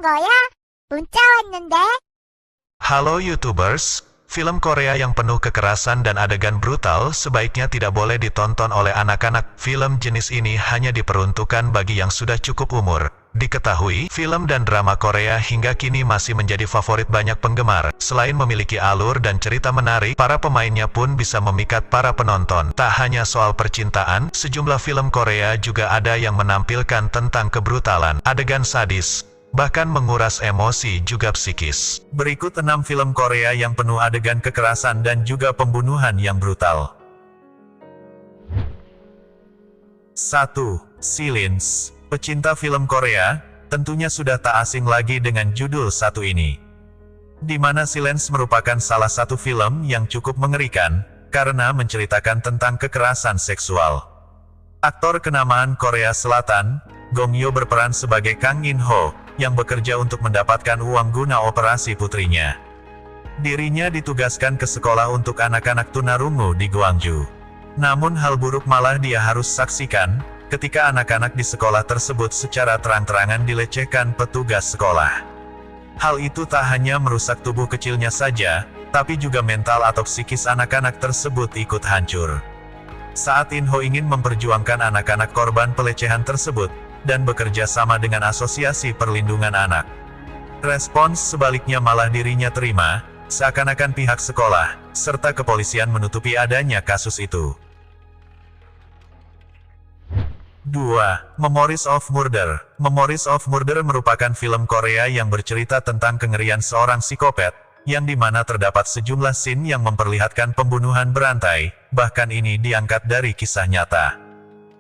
거야? 문자 왔는데? Halo YouTubers, film Korea yang penuh kekerasan dan adegan brutal sebaiknya tidak boleh ditonton oleh anak-anak. Film jenis ini hanya diperuntukkan bagi yang sudah cukup umur. Diketahui, film dan drama Korea hingga kini masih menjadi favorit banyak penggemar. Selain memiliki alur dan cerita menarik, para pemainnya pun bisa memikat para penonton. Tak hanya soal percintaan, sejumlah film Korea juga ada yang menampilkan tentang kebrutalan, adegan sadis, bahkan menguras emosi juga psikis. Berikut 6 film Korea yang penuh adegan kekerasan dan juga pembunuhan yang brutal. 1. Silence. Pecinta film Korea, tentunya sudah tak asing lagi dengan judul satu ini. Di mana Silence merupakan salah satu film yang cukup mengerikan, karena menceritakan tentang kekerasan seksual. Aktor kenamaan Korea Selatan, Gong Yoo berperan sebagai Kang In Ho, yang bekerja untuk mendapatkan uang guna operasi putrinya. Dirinya ditugaskan ke sekolah untuk anak-anak tunarungu di Gwangju. Namun hal buruk malah dia harus saksikan, ketika anak-anak di sekolah tersebut secara terang-terangan dilecehkan petugas sekolah. Hal itu tak hanya merusak tubuh kecilnya saja, tapi juga mental atau psikis anak-anak tersebut ikut hancur. Saat In Ho ingin memperjuangkan anak-anak korban pelecehan tersebut, dan bekerja sama dengan Asosiasi Perlindungan Anak. Respons sebaliknya malah dirinya terima, seakan-akan pihak sekolah, serta kepolisian menutupi adanya kasus itu. 2. Memories of Murder. Memories of Murder merupakan film Korea yang bercerita tentang kengerian seorang psikopat, yang dimana terdapat sejumlah scene yang memperlihatkan pembunuhan berantai, bahkan ini diangkat dari kisah nyata.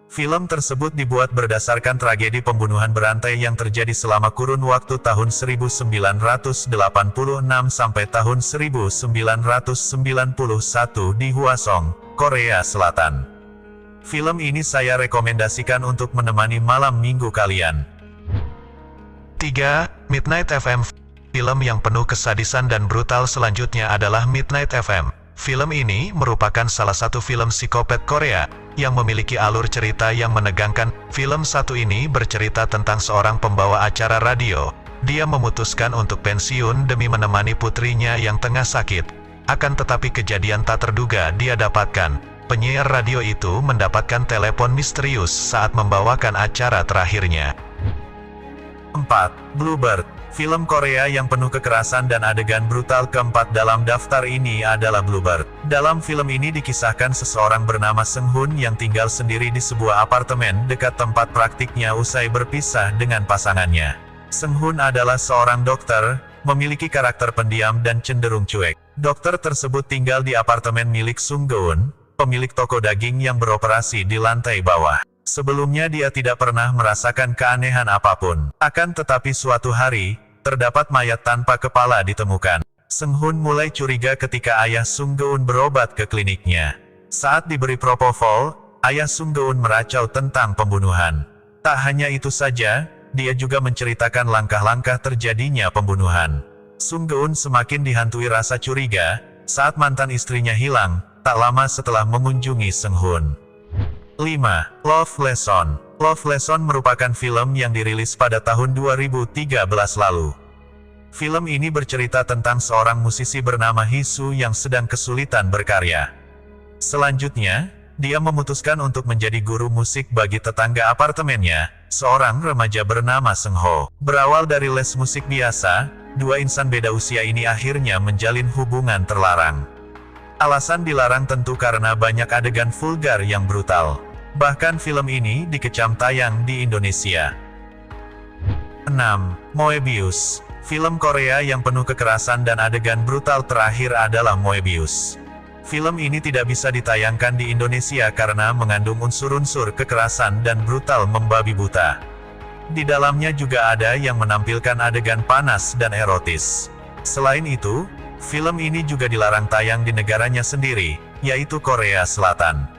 Film tersebut dibuat berdasarkan tragedi pembunuhan berantai yang terjadi selama kurun waktu tahun 1986 sampai tahun 1991 di Hwasong, Korea Selatan. Film ini saya rekomendasikan untuk menemani malam minggu kalian. 3. Midnight FM. Film yang penuh kesadisan dan brutal selanjutnya adalah Midnight FM. Film ini merupakan salah satu film psikopat Korea, yang memiliki alur cerita yang menegangkan. Film satu ini bercerita tentang seorang pembawa acara radio. Dia memutuskan untuk pensiun demi menemani putrinya yang tengah sakit. Akan tetapi kejadian tak terduga dia dapatkan. Penyiar radio itu mendapatkan telepon misterius saat membawakan acara terakhirnya. 4. Bluebird. Film Korea yang penuh kekerasan dan adegan brutal keempat dalam daftar ini adalah Bluebird. Dalam film ini dikisahkan seseorang bernama Seung Hoon yang tinggal sendiri di sebuah apartemen dekat tempat praktiknya usai berpisah dengan pasangannya. Seung Hoon adalah seorang dokter, memiliki karakter pendiam dan cenderung cuek. Dokter tersebut tinggal di apartemen milik Sung Geun, pemilik toko daging yang beroperasi di lantai bawah. Sebelumnya dia tidak pernah merasakan keanehan apapun. Akan tetapi suatu hari, terdapat mayat tanpa kepala ditemukan. Seung Hoon mulai curiga ketika ayah Sung Geun berobat ke kliniknya. Saat diberi propofol, ayah Sung Geun meracau tentang pembunuhan. Tak hanya itu saja, dia juga menceritakan langkah-langkah terjadinya pembunuhan. Sung Geun semakin dihantui rasa curiga, saat mantan istrinya hilang, tak lama setelah mengunjungi Seung Hoon. 5. Love Lesson. Love Lesson merupakan film yang dirilis pada tahun 2013 lalu. Film ini bercerita tentang seorang musisi bernama Hee-soo yang sedang kesulitan berkarya. Selanjutnya, dia memutuskan untuk menjadi guru musik bagi tetangga apartemennya, seorang remaja bernama Seung Ho. Berawal dari les musik biasa, dua insan beda usia ini akhirnya menjalin hubungan terlarang. Alasan dilarang tentu karena banyak adegan vulgar yang brutal. Bahkan film ini dikecam tayang di Indonesia. 6. Moebius. Film Korea yang penuh kekerasan dan adegan brutal terakhir adalah Moebius. Film ini tidak bisa ditayangkan di Indonesia karena mengandung unsur-unsur kekerasan dan brutal membabi buta. Di dalamnya juga ada yang menampilkan adegan panas dan erotis. Selain itu, film ini juga dilarang tayang di negaranya sendiri, yaitu Korea Selatan.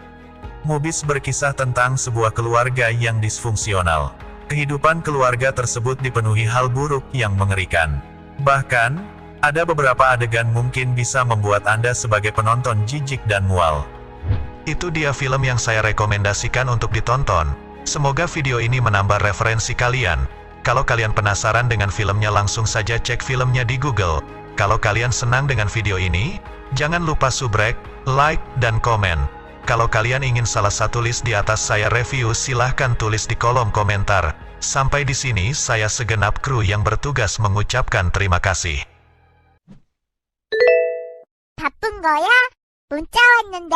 Moebius berkisah tentang sebuah keluarga yang disfungsional. Kehidupan keluarga tersebut dipenuhi hal buruk yang mengerikan. Bahkan, ada beberapa adegan mungkin bisa membuat Anda sebagai penonton jijik dan mual. Itu dia film yang saya rekomendasikan untuk ditonton. Semoga video ini menambah referensi kalian. Kalau kalian penasaran dengan filmnya langsung saja cek filmnya di Google. Kalau kalian senang dengan video ini, jangan lupa subrek, like, dan komen. Kalau kalian ingin salah satu list di atas saya review silahkan tulis di kolom komentar. Sampai di sini saya segenap kru yang bertugas mengucapkan terima kasih. 바쁜 거야? 문자 왔는데?